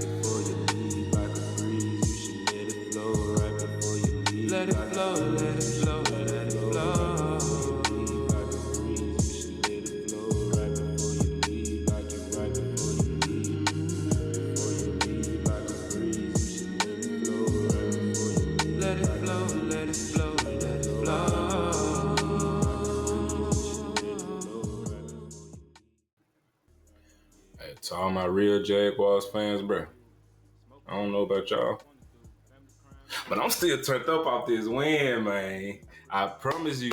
Before you leave like a breeze, you should let it flow right before you leave. Let it flow, let it flow, let it flow. Like a breeze, you should let it flow right before you leave, like it right before you leave. Before you leave like a breeze, you should let it flow right before you leave. Let it flow, let it flow, let it flow. Hey, to all my real Jaguars fans, bro. I don't know about y'all, but I'm still turned up off this win, man. I promise you,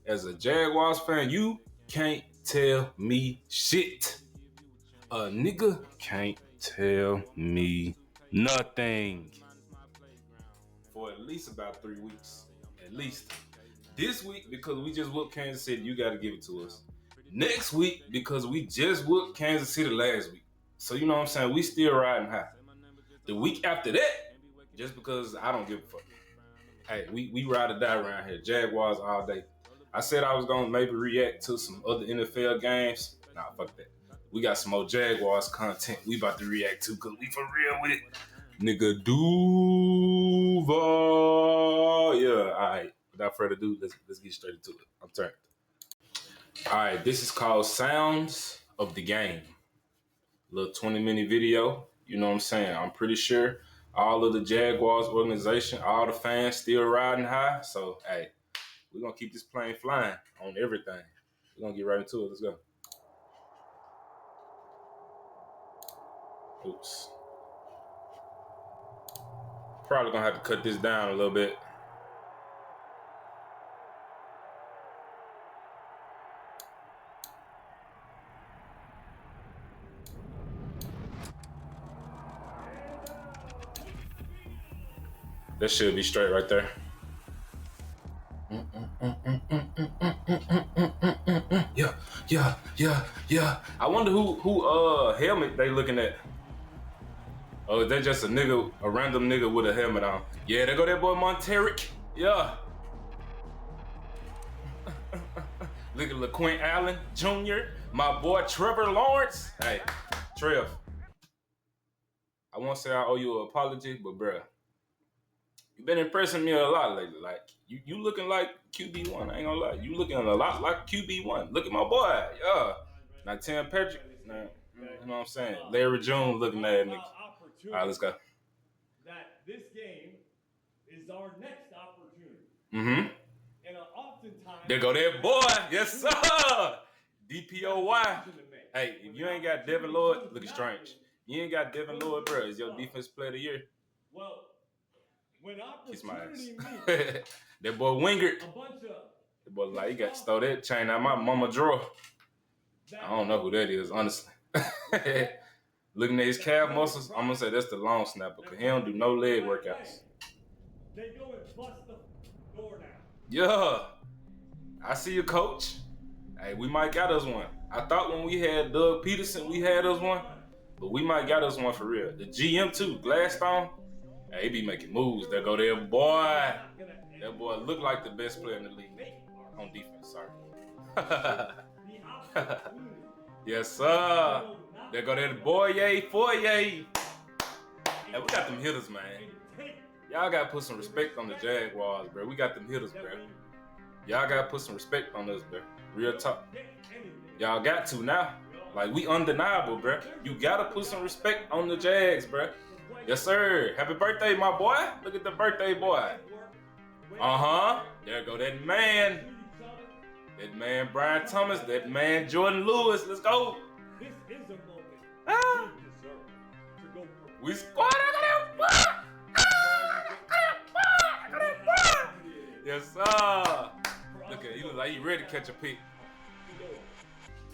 as a Jaguars fan, you can't tell me shit. A nigga can't tell me nothing. For at least about 3 weeks. At least. This week, because we just whooped Kansas City, you got to give it to us. Next week, because we just whooped Kansas City last week. So, you know what I'm saying? We still riding high. The week after that, just because I don't give a fuck. Hey, we ride or die around here. Jaguars all day. I said I was going to maybe react to some other NFL games. Nah, fuck that. We got some more Jaguars content we about to react to because we for real with it. Nigga Duval. Yeah, all right. Without further ado, let's get straight into it. I'm turned. All right, this is called Sounds of the Game. Little 20-minute video. You know what I'm saying? I'm pretty sure all of the Jaguars organization, all the fans still riding high. So, hey, we're going to keep this plane flying on everything. We're going to get right into it. Let's go. Oops. Probably going to have to cut this down a little bit. That should be straight right there. Yeah. I wonder who helmet they looking at. Oh, is that just a random nigga with a helmet on? Yeah, there go that boy Monteric. Yeah. Look at LaQuint Allen Jr., my boy Trevor Lawrence. Hey, Trev. I won't say I owe you an apology, but bruh, you've been impressing me a lot lately. Like, you looking like QB1, I ain't gonna lie. You looking a lot like QB1. Look at my boy, yeah. Now, Tim Patrick, nah, you know what I'm saying? Larry June looking at nigga. All right, let's go. That this game is our next opportunity. Mm-hmm. And oftentimes... There go that boy. Yes, sir. DPOY. Hey, if you ain't got Devin Lloyd, looking strange. You ain't got Devin Lloyd, bro. Is your defense player of the year? Well, when kiss my ass. meets That boy Wingert. a bunch of... That boy like, he got to throw that chain out my mama drawer. I don't know who that is, honestly. Looking at his calf muscles, I'm going to say that's the long snapper because he don't do no leg workouts. They go and bust the door down. Yeah. I see you, coach. Hey, we might got us one. I thought when we had Doug Peterson, we had us one. But we might got us one for real. The GM too, Gladstone. Hey, he be making moves. There go there, boy. That boy look like the best player in the league. On defense, sorry. Yes, sir. There go that boy, yay, foyer. Hey, we got them hitters, man. Y'all gotta put some respect on the Jaguars, bro. We got them hitters, bro. Y'all gotta put some respect on us, bro. Real talk. Y'all got to now. Like, we undeniable, bro. You gotta put some respect on the Jags, bro. Yes, sir. Happy birthday, my boy. Look at the birthday boy. Uh-huh. There go that man. That man Brian Thomas. That man Jordan Lewis. Let's go. This is a moment Ah. you deserve to go for. We squad. Yes, sir. Look at, he look like he ready to catch a pick.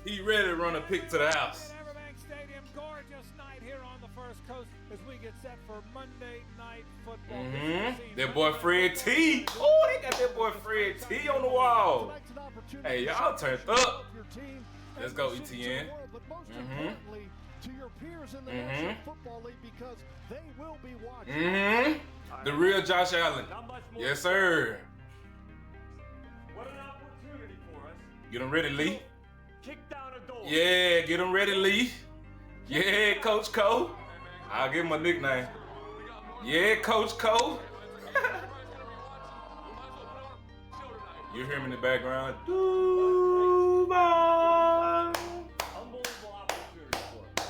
He ready to run a pick to the house. Stadium, gorgeous night here on the First Coast as we get set for Monday Night Football. Mm-hmm. That boy Fred T. Oh, they got that boy Fred T on the wall. Hey, y'all turned up. Let's go, ETN. Mm-hmm. Mm-hmm. The real Josh Allen. Yes, sir. What an opportunity for us. Get him ready, Lee. Kick down a door. Yeah, get him ready, Lee. Yeah, Coach Cole. I'll give him a nickname. Yeah, Coach Cole. You hear him in the background. Duval. Unbelievable opportunity for him.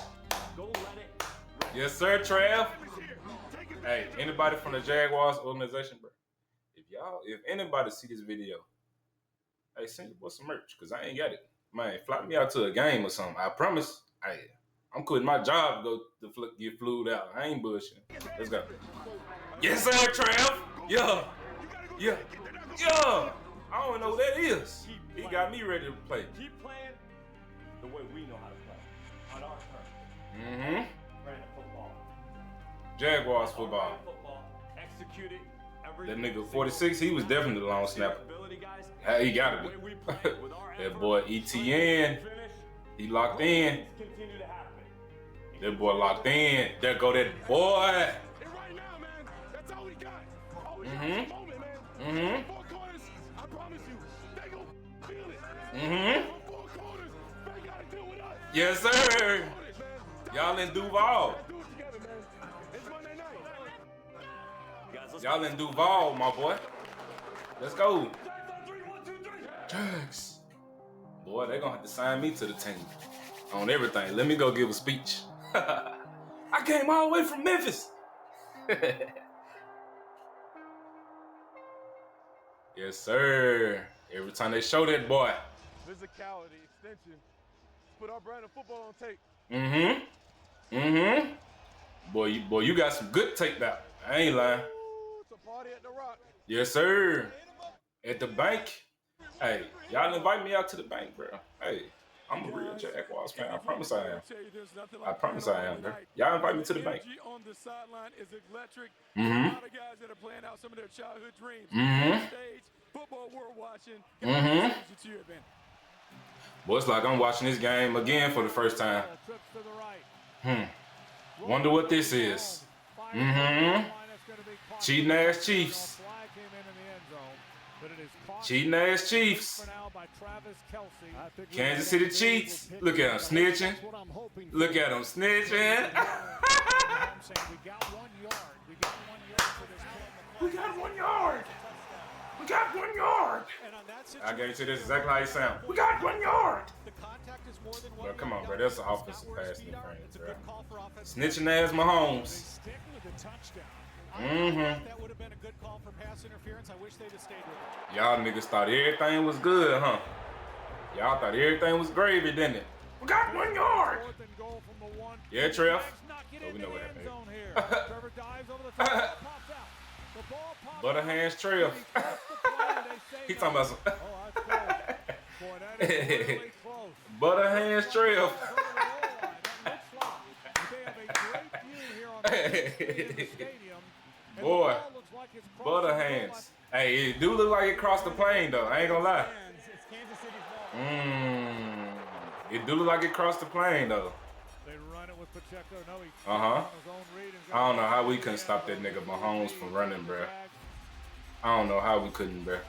Go let it rip. Yes, sir, Trav. Hey, anybody from the Jaguars organization, bro? If anybody see this video, hey, send your boy some merch, cause I ain't got it. Man, fly me out to a game or something. I promise. Hey, I'm quitting my job to go to get flued out. I ain't bullshitting. Let's go. Yes, sir, Trav. Yeah. Yeah. Yeah. I don't know what that is. He got me ready to play. Keep playing the way we know how to play. On our terms. Mm-hmm. Brandon football. Jaguars football. Execute it. That nigga 46, he was definitely the long snapper. He gotta be. That boy ETN, he locked in. That boy locked in. There go that boy. Mm-hmm. Mm-hmm. Mm-hmm. Yes, sir. Y'all in Duval. Y'all in Duval, my boy. Let's go. Jags. Boy, they gonna have to sign me to the team on everything. Let me go give a speech. I came all the way from Memphis. Yes, sir. Every time they show that boy. Physicality, extension. Put our brand of football on tape. Mm-hmm. Mm-hmm. Boy, you got some good tape out. I ain't lying. It's a party at the Rock. Yes, sir. At the bank. Hey, y'all invite me out to the bank, bro. Hey, I'm a real Jaguars fan. I promise I am. I promise I am, bro. Y'all invite me to the bank. On the sideline is electric. Mm-hmm. A lot of guys that are playing out some of their childhood dreams. Mm-hmm. Stage, football world watching. Mm-hmm. Boy, it's like I'm watching this game again for the first time. Wonder what this is. Mm-hmm. Cheating ass Chiefs. Cheating ass Chiefs. Kansas City cheats. Look at them snitching. Look at them snitching. We got 1 yard. We got 1 yard. I guarantee that's exactly how you sound. We got 1 yard. Bro, come on, bro. That's an offensive pass interference, bro. Snitching ass Mahomes. Mm-hmm. That would have been a good call for pass interference. I wish they'd have stayed with it. Y'all niggas thought everything was good, huh? Y'all thought everything was gravy, didn't it? We got 1 yard. Yeah, Trev. Oh, we know what happened. Butter hands Trev. He talking about some. Butter hands Trev. Boy, butter hands. Hey, it do look like it crossed the plane though. I ain't gonna lie. It do look like it crossed the plane though. Uh-huh. I don't know how we couldn't stop that nigga Mahomes from running, bruh. I don't know how we couldn't, bruh.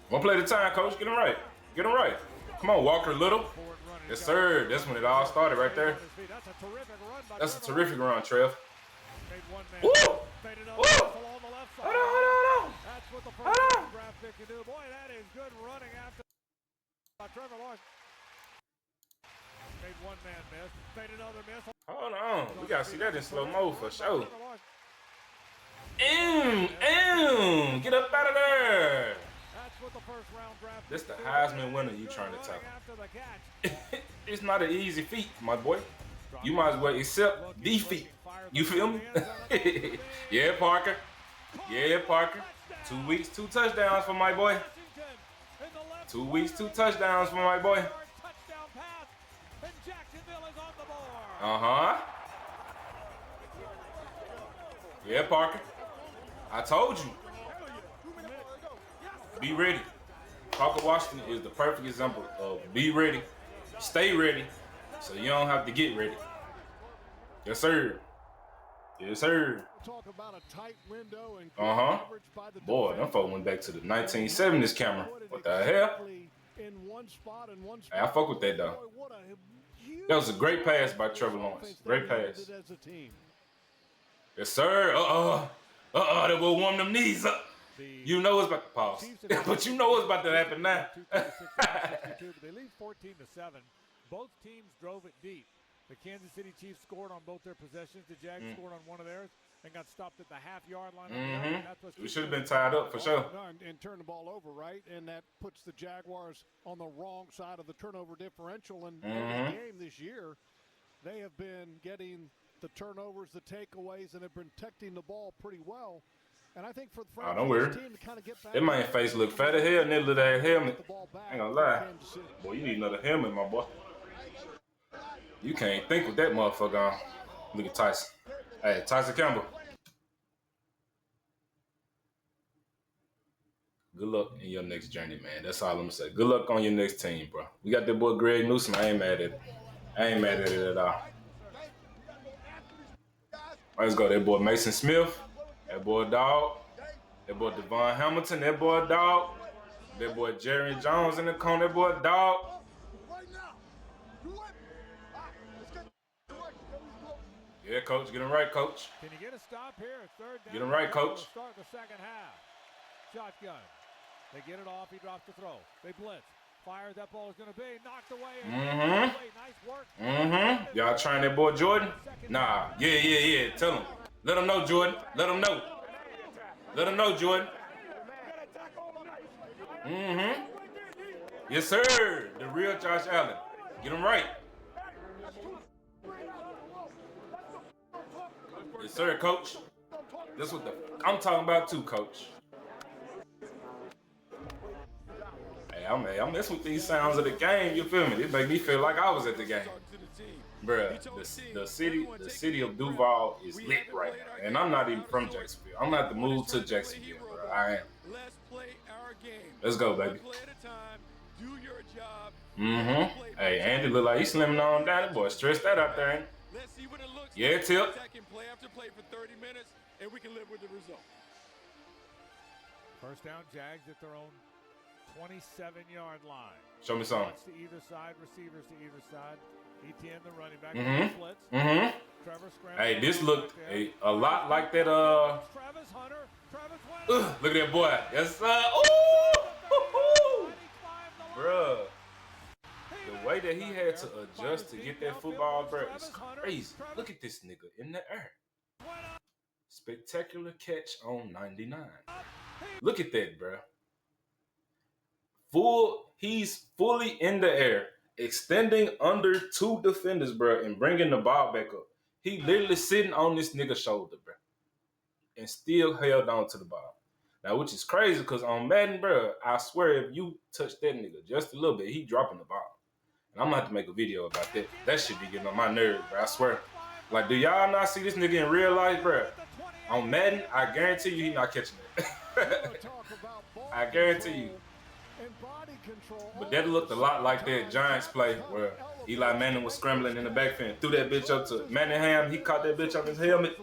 One play at a time, coach. Get him right. Get him right. Come on, Walker Little. Yes, sir. That's when it all started right there. That's a terrific run, Trev. Woo! Woo! Hold on, hold on. Hold on. Boy, that is good running after Trevor Lawrence. Made one man miss. Made another miss. Hold on. We gotta see that in slow mo for sure. Get up out of there. This the Heisman winner you trying to tackle. It's not an easy feat, my boy. You might as well accept defeat. You feel me? Yeah, Parker. Yeah, Parker. 2 weeks, 2 touchdowns for my boy. 2 weeks, 2 touchdowns for my boy. Uh-huh. Yeah, Parker. I told you. Be ready. Parker Washington is the perfect example of be ready, stay ready, so you don't have to get ready. Yes, sir. Yes, sir. Uh-huh. Boy, them folk went back to the 1970s camera. What the hell? in one spot and one spot. Hey, I fuck with that, though. Boy, what a huge That was a great pass by Trevor Lawrence. Great pass. as a team. Yes, sir. That will warm them knees up. You know it's about to pause. But you know it's about to happen now. They lead 14-7. Both teams drove it deep. The Kansas City Chiefs scored on both their possessions. The Jags scored on one of theirs and got stopped at the half-yard line. We should have been tied up for sure. And turn the ball over, right? And that puts the Jaguars on the wrong side of the turnover differential. And every game this year, they have been getting the turnovers, the takeaways, and have been protecting the ball pretty well. And I think for the team to kind of get back. That man face look fat as hell in that little ass helmet. Ain't gonna lie. Boy, you need another helmet, my boy. You can't think with that motherfucker on. Look at Tyson. Hey, Tyson Campbell. Good luck in your next journey, man. That's all I'm gonna say. Good luck on your next team, bro. We got that boy Greg Newsom. I ain't mad at it. At all. Let's go. That boy Mason Smith. That boy Dog. That boy Devon Hamilton. That boy Dog. That boy Jerry Jones in the corner. That boy Dog. Yeah, coach. Get him right, coach. Can you get a stop here? Third down. Get him right, coach. Start the second half. Shotgun. They get it off. He drops the throw. They blitz. Fire. That ball is going to be knocked away. Nice work. Y'all trying that boy Jordan? Nah. Yeah. Tell him. Let him know, Jordan. Let him know. Let him know, Jordan. Yes, sir. The real Josh Allen. Get him right. Yes, sir, coach. That's what I'm talking about too, coach. Hey, I'm messing with these sounds of the game. You feel me? It make me feel like I was at the game. Bruh, the city of Duval is lit right now. And I'm not even from Jacksonville. I'm gonna have to move to Jacksonville, bro. I am. Let's go, baby. Hey, Andy look like he's slimming on down. That boy stressed that out there, ain't he? Yeah, Tip. Play after play for 30 minutes, and we can live with the result. First down, Jags at their own 27-yard line. Show me something. To either side, receivers to either side. ETN, the running back. Trevor hey, this looked a lot like that. Travis Hunter. Look at that boy. Yes, sir. Ooh, bruh. The way that he had to adjust to get that football, bro, is crazy. Look at this nigga in the air. Spectacular catch on 99. Look at that, bro. He's fully in the air, extending under two defenders, bro, and bringing the ball back up. He literally sitting on this nigga's shoulder, bro, and still held on to the ball. Now, which is crazy, because on Madden, bro, I swear if you touch that nigga just a little bit, he dropping the ball. And I'm gonna have to make a video about that. That shit be getting on my nerves, bro. I swear. Like, do y'all not see this nigga in real life, bro? On Madden, I guarantee you he not catching it. I guarantee you. But that looked a lot like that Giants play where Eli Manning was scrambling in the backfield, threw that bitch up to Manningham. He caught that bitch on his helmet.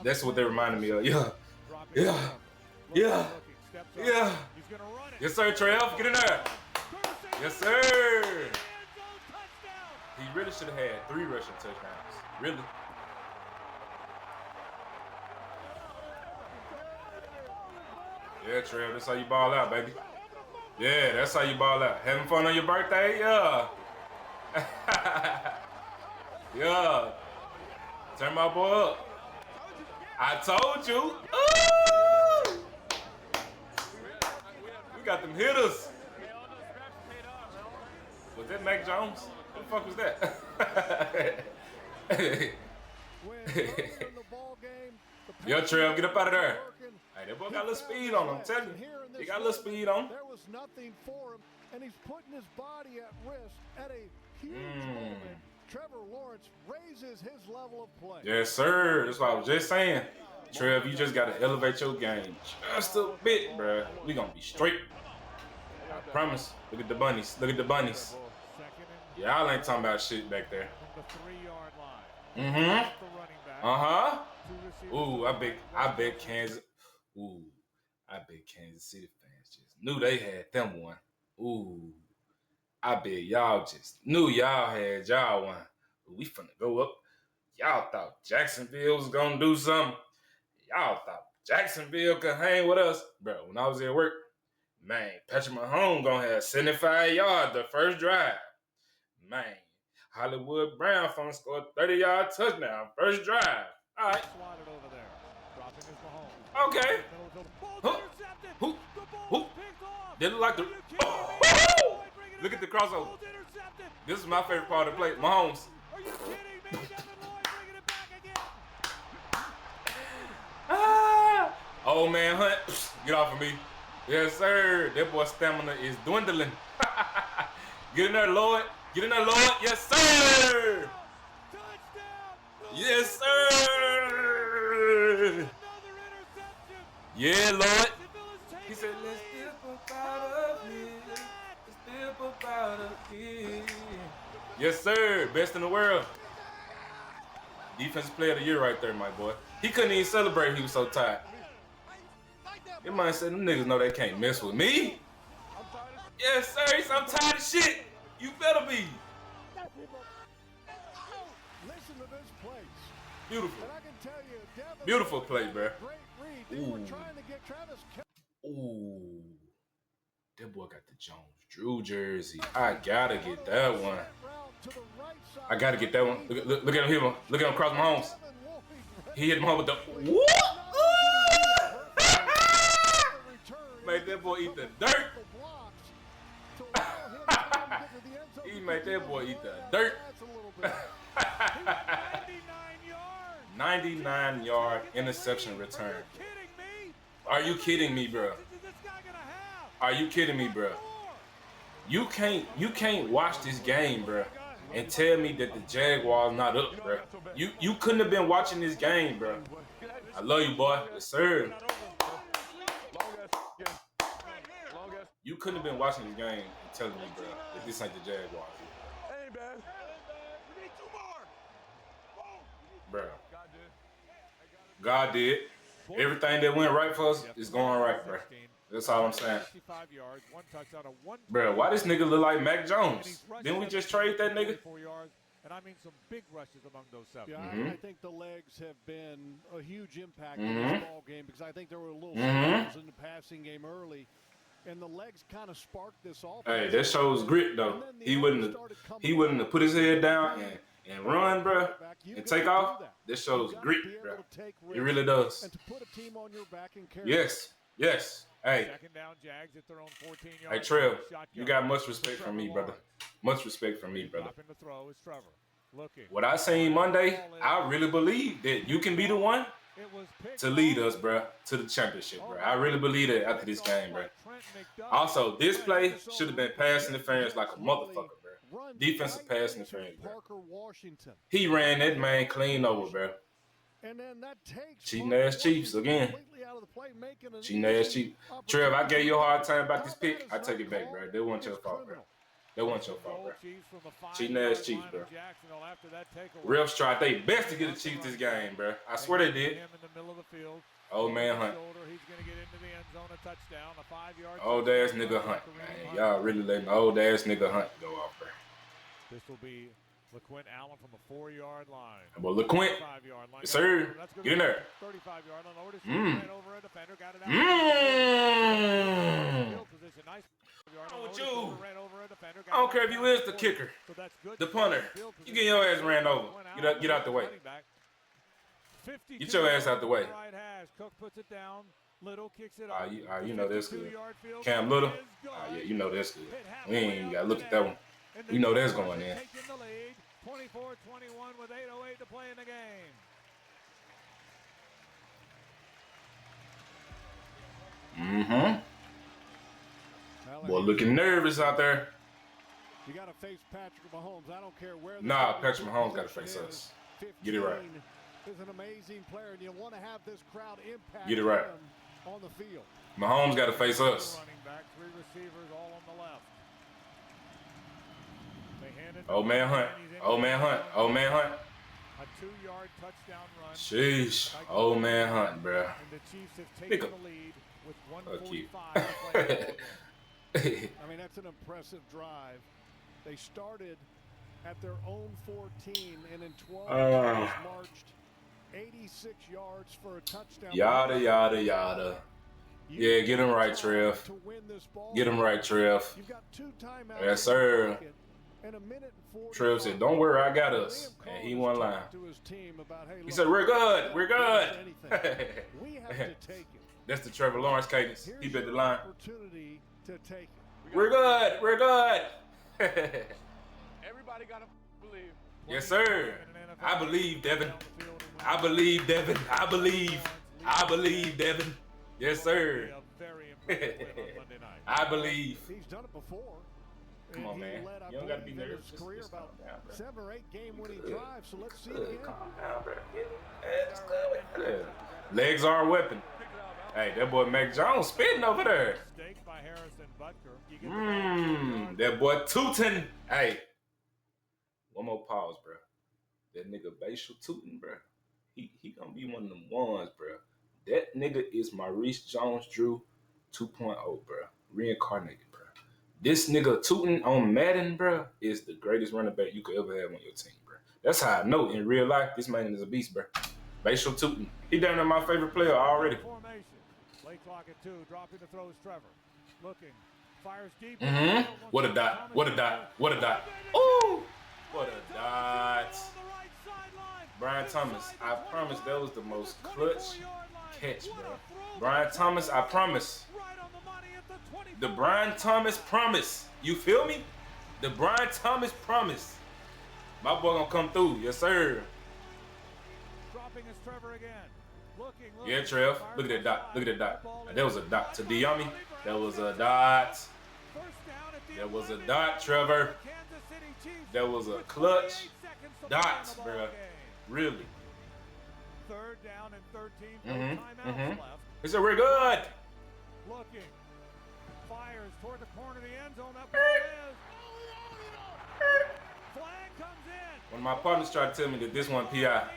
That's what they reminded me of. Yeah. Yes, sir, Trev. Get in there. Yes, sir. He really should have had 3 rushing touchdowns. Really. Yeah, Trev, that's how you ball out, baby. Yeah, that's how you ball out. Having fun on your birthday? Yeah. Yeah. Turn my boy up. I told you. Ooh. We got them hitters. Was that Mac Jones? What the fuck was that? Yo, Trev, get up out of there. Hey, that boy got a little speed on him, I'm telling you. He got a little speed on him. There was nothing for him, and he's putting his body at risk at a huge moment. Trevor Lawrence raises his level of play. Yes, sir. That's what I was just saying. Trev, you just got to elevate your game just a bit, bro. We going to be straight. I promise. Look at the bunnies. Look at the bunnies. Y'all ain't talking about shit back there. Uh-huh. Ooh, I bet Kansas. Ooh, I bet Kansas City fans just knew they had them one. Ooh, I bet y'all just knew y'all had y'all one. We finna go up. Y'all thought Jacksonville was gonna do something. Y'all thought Jacksonville could hang with us. Bro, when I was at work, man, Patrick Mahomes gonna have 75 yards the first drive. Man, Hollywood Brown finna score a 30-yard touchdown first drive. All right. Slotted over there. Dropping his Mahomes. Okay. Huh. Who? They look like the. Oh! Look at the crossover. This is my favorite part of the play. Mahomes. Are you kidding me? Devin Lloyd bringing it back again. Ah! Old man Hunt, get off of me. Yes, sir. That boy's stamina is dwindling. Get in there, Lloyd. Get in there, Lloyd. Yes, sir. Touchdown. Yes, sir. Yeah, Lloyd. He said, let's dip up out of here. Let's dip up out of here. Yes, sir. Best in the world. Defensive player of the year right there, my boy. He couldn't even celebrate. He was so tired. Your mind said, them niggas know they can't mess with me. Yes, sir. He said, I'm tired of shit. You better be. Listen to this place. Beautiful. And I can tell you, Devin Beautiful play, bro. Great read. They were trying to get Travis. Ooh. That boy got the Jones Drew jersey. I gotta get that one. I gotta get that one. Look at him here. Look at him cross Mahomes. He hit him home with the what? Made that boy eat the dirt. He made that boy eat the dirt. 99-yard interception return. Are you kidding me, bro? Are you kidding me, bro? You can't watch this game, bro, and tell me that the Jaguars not up, bro. You couldn't have been watching this game, bro. I love you, boy. Yes, sir. You couldn't have been watching this game and telling me, bro, that this ain't the Jaguars. Ain't bad. Bro. God did. Everything that went right for us is going right, bro. That's all I'm saying. Bro, why this nigga look like Mac Jones? Didn't we just trade that nigga? And I mean some big rushes among those seven. Yeah, I think the legs have been a huge impact in this ball game because I think there were a little struggles in the passing game early, and the legs kind of sparked this offense. Hey, that shows grit though. He wouldn't have put his head down and run, bro, and take off. This shows grit, bro. It really does. And to put a team on your back and carry. Yes. Hey. Second down, Jags at their own 14-yard. Hey, Trev, you got much respect from me, brother. Much respect from me, brother. The throw is Trevor. Looking. What I seen Monday, I really believe that you can be the one to lead us, bro, to the championship, bro. I really believe that after this game, bro. Also, this play should have been pass interference like a motherfucker, bro. Defensive pass interference, bro. He ran that man clean over, bro. And then that takes cheating ass Chiefs again. Cheating ass Chiefs. Trev, I gave you a hard time about this pick. I take it back, bro. That wasn't your fault, bro. That wasn't your fault, bro. Cheating ass Chiefs, bro. Refs tried their best to get the Chiefs this game, bro. I swear they did. Old man Hunt. Old ass nigga Hunt, man. Y'all really letting old ass nigga Hunt go off, bro. This will be LaQuint Allen from the 4-yard line. Well, LaQuint, sir, get in there. 35-yard line. Over a defender, got it out. With you. I don't care if you is the kicker, the punter. You get your ass ran over. Get out the way. Get your ass out the way. You know that's good. Cam Little. Yeah, you know that's good. We ain't even got to look at that one. You know that's going in. 24-21 with 8:08 to play in the game. Boy, looking nervous out there. You got to face Patrick Mahomes. I don't care where. Nah, Patrick Mahomes got to face us. Get it right. Is an amazing player, and you want to have this crowd impact. Get it right. On the field. Mahomes got to face us. Running back, 3 receivers all on the left. Old man Hunt. Old man Hunt. Old man Hunt. A 2-yard touchdown run. Sheesh. Old man Hunt, bro. And the Chiefs have taken the lead with 1:45 to play. I mean, that's an impressive drive. They started at their own 14 and in 12 games marched 86 yards for a touchdown. Yada, yada, yada. Yeah, get him right, Trev. Get him right, Trev. You've got 2 timeouts. Yes, sir. And a minute and 40. Trev said, don't worry, I got us. And he won line. He said, we're good. We're good. We have to take it. That's the Trevor Lawrence cadence. He bet the line. Opportunity to take it. We're good. We're good. Everybody got to believe. Yes, sir. I believe, Devin. I believe, Devin. I believe. I believe, Devin. Yes, sir. I believe. He's done it before. Come on, man. You don't got to be nervous. Just calm down, bro. 7 or 8 game-winning drives, so let's see it again. Calm down, bro. It's good. Legs are a weapon. Hey, that boy Mac Jones spitting over there. That boy tootin'. Hey, one more pause, bro. That nigga Bashal Tootin', bro. He gonna be one of them ones, bro. That nigga is Maurice Jones-Drew 2.0, bro. Reincarnated, bro. This nigga Tootin' on Madden, bro, is the greatest running back you could ever have on your team, bro. That's how I know in real life this man is a beast, bro. Bashal Tootin'. He down there my favorite player already. Late clock at 2, dropping the throws, Trevor. Looking, fires deep. What a dot. What a dot. What a dot. Ooh! What a dot. Brian Thomas, I promise that was the most clutch catch, bro. Brian Thomas, I promise. The Brian Thomas promise. You feel me? The Brian Thomas promise. My boy gonna come through. Yes, sir. Dropping his Trevor again. Looking, yeah, Trev. Look at that dot. Look at that dot. That was a dot to Diami. That was a dot. That was a dot, Trevor. That was a clutch dot, bro. Really. 3rd down and 13. Timeouts left. He said, we're good. Looking. Fires toward the corner of the end zone. That ball is. Flag comes in. One of my partners tried to tell me that this one PI.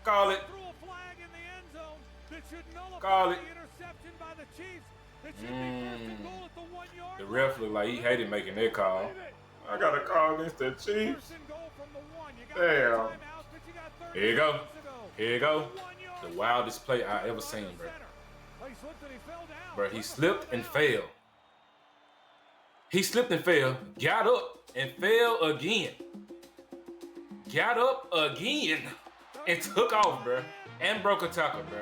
Call it. Threw a flag in the end zone that should nullify Call it. the interception by the Chiefs. It should be 1st and goal at the 1-yard The ref looked like he hated making that call. I got a call against the Chiefs. Damn. Here you go. Here you go. The wildest play I ever seen, bro. Bro, he slipped and fell. He slipped and fell, got up and fell again. Got up again and took off, bro. And broke a tackle, bro.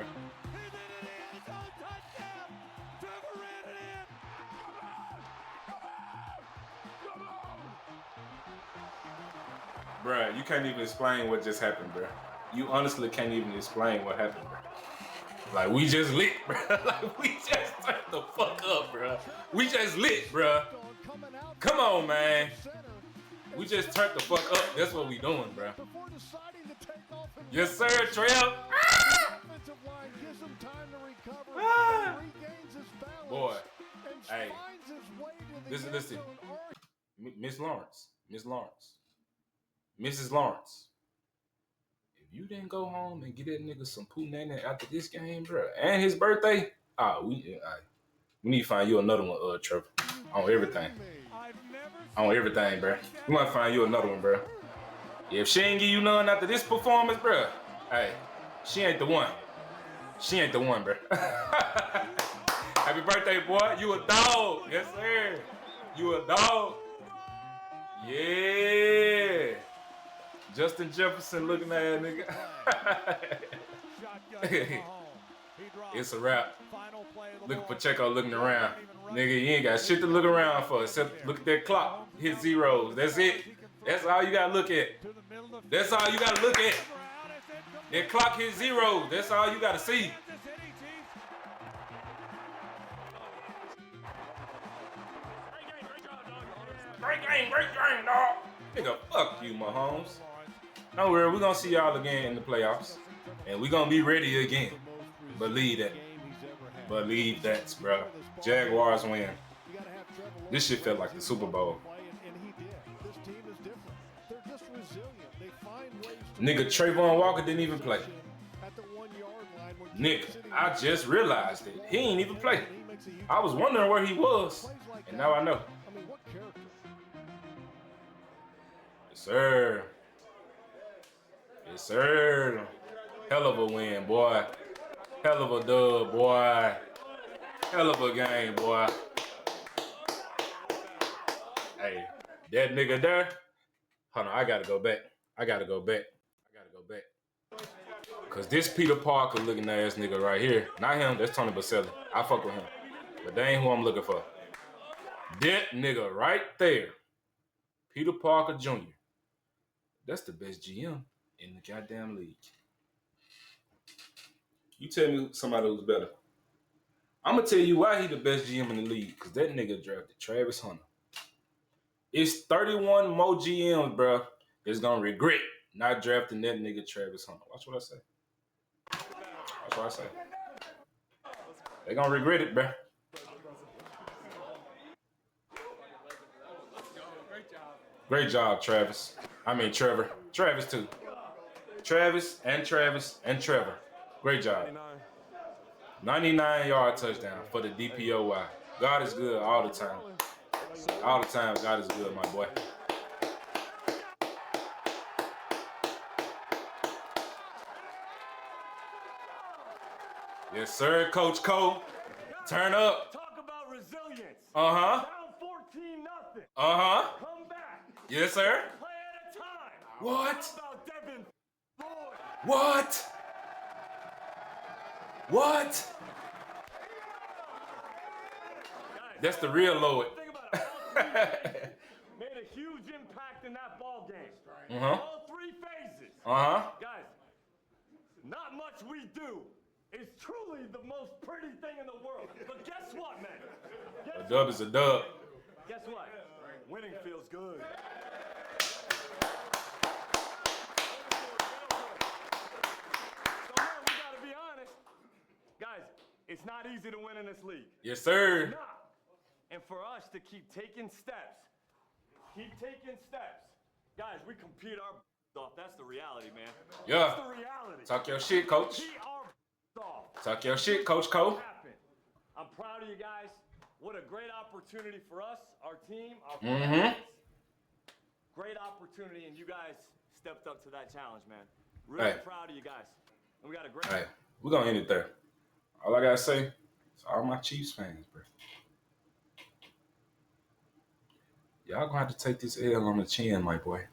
Bruh, you can't even explain what just happened, bruh. You honestly can't even explain what happened, bruh. Like, we just lit, bruh. Like, we just turned the fuck up, bruh. We just lit, bruh. Come on, man. We just turned the fuck up. That's what we doing, bruh. Yes, sir, Trev. Boy. Hey. Listen. Miss Lawrence. Mrs. Lawrence, if you didn't go home and get that nigga some punana after this game, bro, and his birthday, we need to find you another one, Trevor, on everything. On everything, bro. We might find you another one, bro. If she ain't give you none after this performance, bro, hey, she ain't the one. She ain't the one, bro. Happy birthday, boy. You a dog. Yes, sir. You a dog. Yeah. Justin Jefferson looking at nigga. It's a wrap. Look at Pacheco looking around. Nigga, you ain't got shit to look around for except look at that clock. Hit zeros. That's it. That's all you gotta look at. That's all you gotta look at. That clock hit zeros. That's all you gotta see. Great game, dog. Nigga, fuck you, Mahomes. Don't worry, we're gonna see y'all again in the playoffs. And we're gonna be ready again. Believe that. Believe that, bro. Jaguars win. This shit felt like the Super Bowl. Nigga, Trayvon Walker didn't even play. Nigga, I just realized it. He ain't even play. thinks of you. I was wondering where he was, Plays like and that. now I know. I mean, what character? Yes, sir. Yes, sir. Hell of a win, boy. Hell of a dub, boy. Hell of a game, boy. Hey, that nigga there. Hold on, I gotta go back. Cause this Peter Parker looking ass nigga right here, not him, that's Tony Baselli. I fuck with him. But they ain't who I'm looking for. That nigga right there, Peter Parker Jr. That's the best GM in the goddamn league. You tell me somebody who's better. I'm gonna tell you why he the best GM in the league. Cause that nigga drafted Travis Hunter. It's 31 more GMs, bro, that's gonna regret not drafting that nigga Travis Hunter. Watch what I say. Watch what I say. They gonna regret it, bro. Great job, Travis. I mean, Trevor. Travis, too. Travis and Trevor. Great job. 99-yard touchdown for the DPOY. God is good all the time. All the time, God is good, my boy. Yes, sir, Coach Cole. Turn up. Talk about resilience. Uh-huh. Down 14-0. Uh-huh. Come back. Yes, sir. Play at a time. What? How about Devin Lloyd? What? What? Guys, That's the real Lloyd. think about it. All three made a huge impact in that ball game. Uh-huh. All three phases. Uh-huh. Guys, not much we do is truly the most pretty thing in the world. But guess what, man? A dub is a dub. Guess what? Winning feels good. So, man, we gotta be honest. Guys, it's not easy to win in this league. Yes, sir. It's not. And for us to keep taking steps, guys, we compete our off. That's the reality, man. Yeah. That's the reality. Talk your shit, coach. Compete our off. Talk your shit, Coach Cole. Happen. I'm proud of you guys. What a great opportunity for us, our team, our Mm-hmm. fans. Great opportunity, and you guys stepped up to that challenge, man. Really Hey. proud of you guys. And we got a great. Hey, we're gonna end it there. All I gotta say is all my Chiefs fans, bro. Y'all gonna have to take this L on the chin, my boy.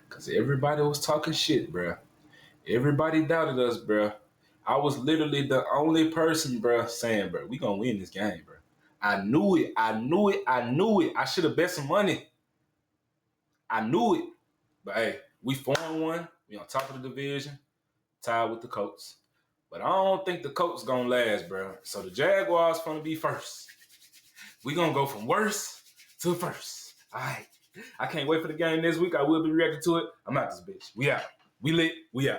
Cause everybody was talking shit, bro. Everybody doubted us, bro. I was literally the only person, bro, saying, bro, we gonna win this game, bro. I knew it. I should have bet some money. I knew it. But hey, we 4-1. We on top of the division. Tied with the Colts. But I don't think the Colts gonna last, bro. So the Jaguars gonna be first. We gonna go from worst to first. All right. I can't wait for the game this week. I will be reacting to it. I'm out this bitch. We out. We lit. We out.